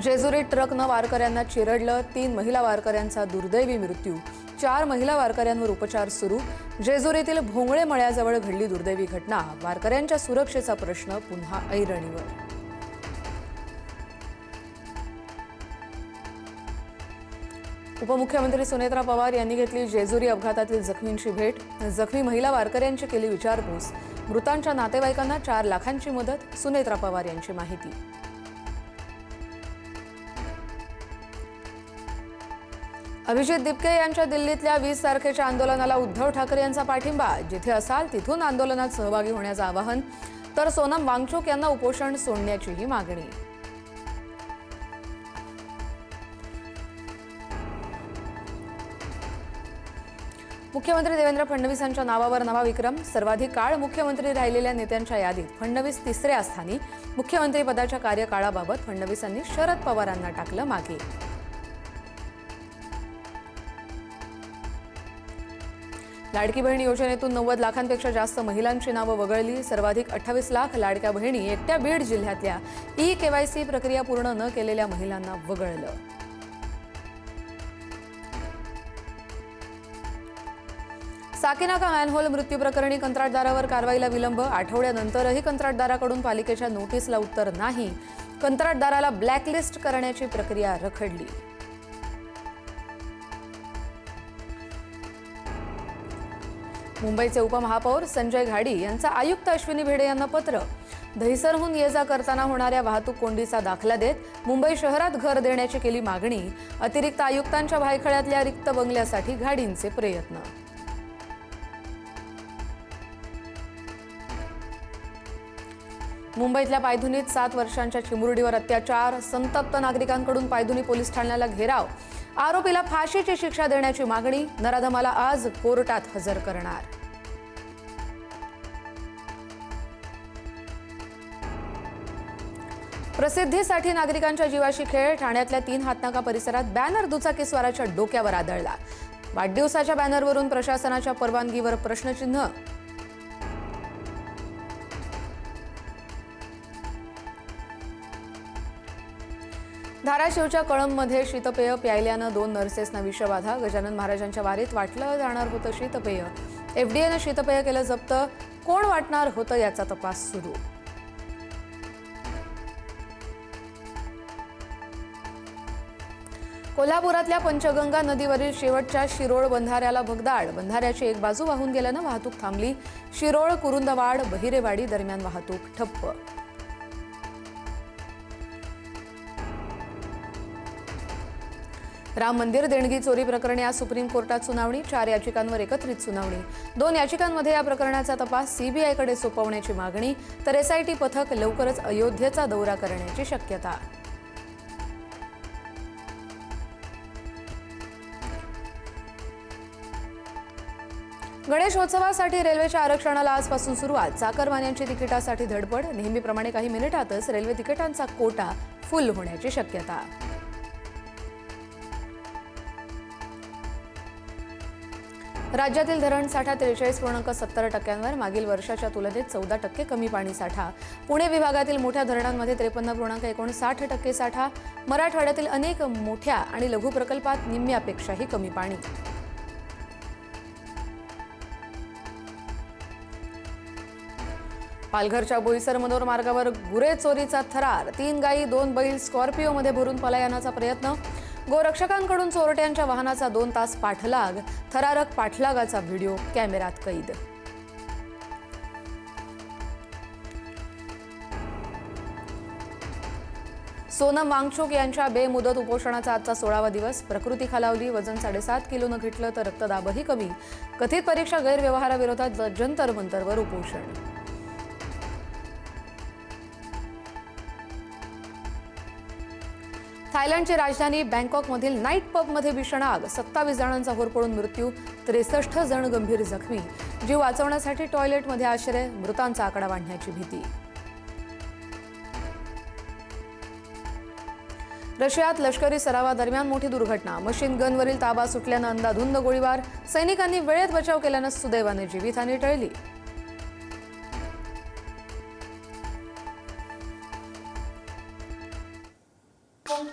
जेजुरीत ट्रकनं वारकऱ्यांना चिरडलं, 3 महिला वारकऱ्यांचा दुर्दैवी मृत्यू, 4 महिला वारकऱ्यांवर उपचार सुरू। जेजुरीतील भोंगळे मळ्याजवळ घडली दुर्दैवी घटना, वारकऱ्यांच्या सुरक्षेचा प्रश्न पुन्हा ऐरणीवर। उपमुख्यमंत्री सुनेत्रा पवार यांनी घेतली जेजुरी अपघातातील जखमींची भेट, जखमी महिला वारकऱ्यांची केली विचारपूस, मृतांच्या नातेवाईकांना 4 लाखांची मदत, सुनेत्रा पवार यांची माहिती। अभिजित दिपके यांच्या दिल्लीतल्या 20 तारखेच्या आंदोलनाला उद्धव ठाकरे यांचा पाठिंबा, जिथे असाल तिथून आंदोलनात सहभागी होण्याचं आवाहन, तर सोनम वांगचुक यांना उपोषण सोडण्याचीही मागणी। मुख्यमंत्री देवेंद्र फडणवीसांच्या नावावर नवा विक्रम, सर्वाधिक काळ मुख्यमंत्री राहिलेल्या नेत्यांच्या यादीत फडणवीस 3ऱ्या स्थानी। मुख्यमंत्रीपदाच्या कार्यकाळाबाबत फडणवीसांनी शरद पवारांना टाकलं मागे। लाडकी बहीण योजनेतून 90 लाखांपेक्षा जास्त महिलांची नावं वगळली, सर्वाधिक 28 लाख लाडक्या बहिणी एकट्या बीड जिल्ह्यातल्या ई-केवायसी प्रक्रिया पूर्ण न केलेल्या महिलांना वगळलं। साकीनाका मॅनहोल मृत्यू प्रकरणी कंत्राटदारावर कारवाईला विलंब, आठवड्यानंतरही कंत्राटदाराकडून पालिकेच्या नोटीसला उत्तर नाही, कंत्राटदाराला ब्लॅकलिस्ट करण्याची प्रक्रिया रखडली। मुंबईचे उपमहापौर संजय घाडी यांचा आयुक्त अश्विनी भेडे यांना पत्र, दहिसरहून ये-जा करताना होणाऱ्या वाहतूक कोंडीचा दाखला देत मुंबई शहरात घर देण्याची केली मागणी, अतिरिक्त आयुक्तांच्या भायखळ्यातल्या रिक्त बंगल्यासाठी घाडींचे प्रयत्न। मुंबईतल्या पायधुनीत 7 वर्षांच्या चिमुरडीवर अत्याचार, संतप्त नागरिकांकडून पायधुनी पोलीस ठाण्याला घेराव, आरोपीला फाशीची शिक्षा देण्याची मागणी, नराधमाला आज कोर्टात हजर करणार। प्रसिद्धीसाठी नागरिकांच्या जीवाशी खेळ, ठाण्यातल्या 3 हातनाका परिसरात बॅनर दुचाकीस्वाराच्या डोक्यावर आदळला, वाढदिवसाच्या बॅनरवरून प्रशासनाच्या परवानगीवर प्रश्नचिन्ह। धाराशिवच्या कळंबमध्ये शीतपेय प्यायल्यानं 2 नर्सेसना विषबाधा, गजानन महाराजांच्या वारीत वाटलं जाणार होतं शीतपेय, एफडीएनं शीतपेय केलं जप्त, कोण वाटणार होतं याचा तपास सुरू। कोल्हापुरातल्या पंचगंगा नदीवरील शेवटच्या शिरोळ बंधाऱ्याला भगदाड, बंधाऱ्याची एक बाजू वाहून गेल्यानं वाहतूक थांबली, शिरोळ कुरुंदवाड बहिरेवाडी दरम्यान वाहतूक ठप्प। राम मंदिर देणगी चोरी प्रकरणी आज सुप्रीम कोर्टात सुनावणी, 4 याचिकांवर एकत्रित सुनावणी, 2 याचिकांमध्ये या प्रकरणाचा तपास सीबीआयकडे सोपवण्याची मागणी, तर एसआयटी पथक लवकरच अयोध्येचा दौरा करण्याची शक्यता। गणेशोत्सवासाठी रेल्वेच्या आरक्षणाला आजपासून सुरुवात, चाकरमान्यांची तिकिटासाठी धडपड, नेहमीप्रमाणे काही मिनिटातच रेल्वे तिकिटांचा कोटा फुल होण्याची शक्यता। राज्यातील धरणसाठा 43.70%वर, मागील वर्षाच्या तुलनेत 14% कमी पाणीसाठा। पुणे विभागातील मोठ्या धरणांमध्ये 53.59% साठा, मराठवाड्यातील अनेक मोठ्या आणि लघु प्रकल्पात निम्म्यापेक्षाही कमी पाणी। पालघरच्या बोईसर मनोर मार्गावर गुरे चोरीचा थरार, 3 गायी 2 बैल स्कॉर्पिओमध्ये भरून पलायनाचा प्रयत्न, गोरक्षकांकडून चोरट्यांच्या वाहनाचा 2 तास पाठलाग, थरारक पाठलागाचा व्हिडिओ कॅमेऱ्यात कैद। सोनम वांगचुक यांच्या बेमुदत उपोषणाचा आजचा 16वा दिवस, प्रकृती खालावली, वजन 7.5 किलोनं घटलं तर रक्तदाबही कमी, कथित परीक्षा गैरव्यवहाराविरोधात जंतर मंतरवर उपोषण। थायलंडची राजधानी बँकॉकमधील नाईट पबमध्ये भीषण आग, 27 जणांचा होरपळून मृत्यू, 63 जण गंभीर जखमी, जीव वाचवण्यासाठी टॉयलेटमध्ये आश्रय, मृतांचा आकडा वाढण्याची भीती। रशियात लष्करी सरावादरम्यान मोठी दुर्घटना, मशीन गनवरील ताबा सुटल्यानं अंधाधुंद गोळीबार, सैनिकांनी वेळेत बचाव केल्यानं सुदैवाने जीवितहानी टळली। Con